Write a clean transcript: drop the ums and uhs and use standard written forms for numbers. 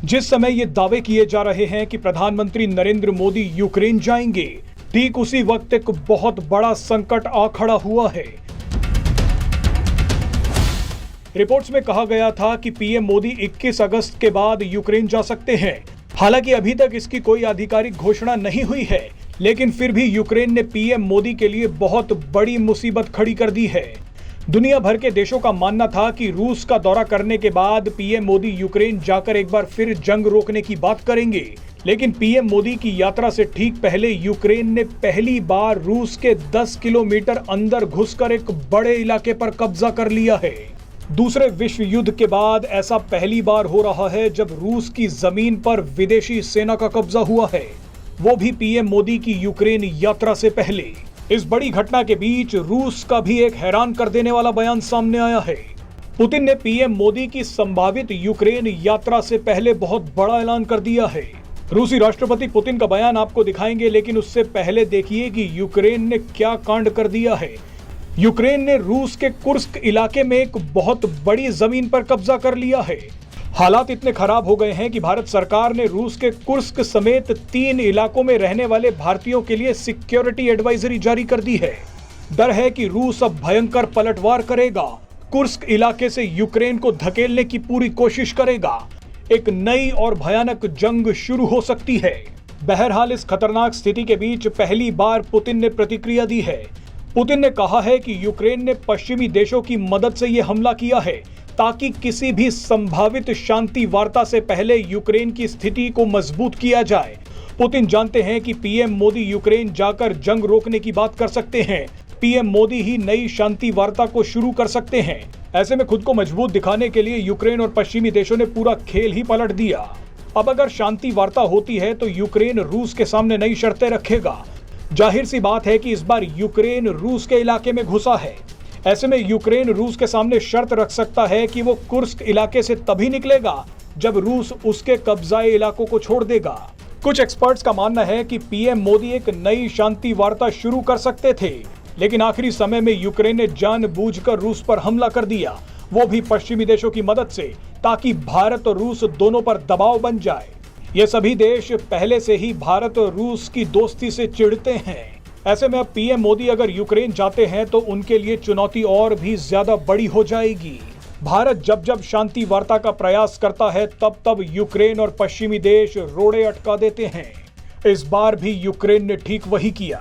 जिस समय ये दावे किए जा रहे हैं कि प्रधानमंत्री नरेंद्र मोदी यूक्रेन जाएंगे, ठीक उसी वक्त एक बहुत बड़ा संकट आ खड़ा हुआ है। रिपोर्ट्स में कहा गया था कि पीएम मोदी 21 अगस्त के बाद यूक्रेन जा सकते हैं। हालांकि अभी तक इसकी कोई आधिकारिक घोषणा नहीं हुई है, लेकिन फिर भी यूक्रेन ने पीएम मोदी के लिए बहुत बड़ी मुसीबत खड़ी कर दी है। दुनिया भर के देशों का मानना था कि रूस का दौरा करने के बाद पीएम मोदी यूक्रेन जाकर एक बार फिर जंग रोकने की बात करेंगे, लेकिन पीएम मोदी की यात्रा से ठीक पहले यूक्रेन ने पहली बार रूस के 10 किलोमीटर अंदर घुसकर एक बड़े इलाके पर कब्जा कर लिया है। दूसरे विश्व युद्ध के बाद ऐसा पहली बार हो रहा है जब रूस की जमीन पर विदेशी सेना का कब्जा हुआ है, वो भी पीएम मोदी की यूक्रेन यात्रा से पहले। इस बड़ी घटना के बीच रूस का भी एक हैरान कर देने वाला बयान सामने आया है। पुतिन ने पीएम मोदी की संभावित यूक्रेन यात्रा से पहले बहुत बड़ा ऐलान कर दिया है। रूसी राष्ट्रपति पुतिन का बयान आपको दिखाएंगे, लेकिन उससे पहले देखिए कि यूक्रेन ने क्या कांड कर दिया है। यूक्रेन ने रूस के कुर्स्क इलाके में एक बहुत बड़ी जमीन पर कब्जा कर लिया है। हालात इतने खराब हो गए हैं कि भारत सरकार ने रूस के कुर्स्क समेत 3 इलाकों में रहने वाले भारतीयों के लिए सिक्योरिटी एडवाइजरी जारी कर दी है। डर है कि रूस अब भयंकर पलटवार करेगा, कुर्स्क इलाके से यूक्रेन को धकेलने की पूरी कोशिश करेगा। एक नई और भयानक जंग शुरू हो सकती है। बहरहाल इस खतरनाक स्थिति के बीच पहली बार पुतिन ने प्रतिक्रिया दी है। पुतिन ने कहा है कि यूक्रेन ने पश्चिमी देशों की मदद से यह हमला किया है ताकि किसी भी संभावित शांति वार्ता से पहले यूक्रेन की स्थिति को मजबूत किया जाए। पुतिन जानते हैं कि पीएम मोदी यूक्रेन जाकर जंग रोकने की बात कर सकते हैं। पीएम मोदी ही नई शांति वार्ता को शुरू कर सकते हैं। ऐसे में खुद को मजबूत दिखाने के लिए यूक्रेन और पश्चिमी देशों ने पूरा खेल ही पलट दिया। अब अगर शांति वार्ता होती है तो यूक्रेन रूस के सामने नई शर्तें रखेगा। जाहिर सी बात है कि इस बार यूक्रेन रूस के इलाके में घुसा है। ऐसे में यूक्रेन रूस के सामने शर्त रख सकता है कि वो कुर्स्क इलाके से तभी निकलेगा जब रूस उसके कब्जाए इलाकों को छोड़ देगा। कुछ एक्सपर्ट्स का मानना है कि पीएम मोदी एक नई शांति वार्ता शुरू कर सकते थे, लेकिन आखिरी समय में यूक्रेन ने जानबूझकर रूस पर हमला कर दिया, वो भी पश्चिमी देशों की मदद से, ताकि भारत और रूस दोनों पर दबाव बन जाए। ये सभी देश पहले से ही भारत और रूस की दोस्ती से चिढ़ते हैं। ऐसे में अब पीएम मोदी अगर यूक्रेन जाते हैं तो उनके लिए चुनौती और भी ज्यादा बड़ी हो जाएगी। भारत जब जब शांति वार्ता का प्रयास करता है तब तब यूक्रेन और पश्चिमी देश रोड़े अटका देते हैं। इस बार भी यूक्रेन ने ठीक वही किया।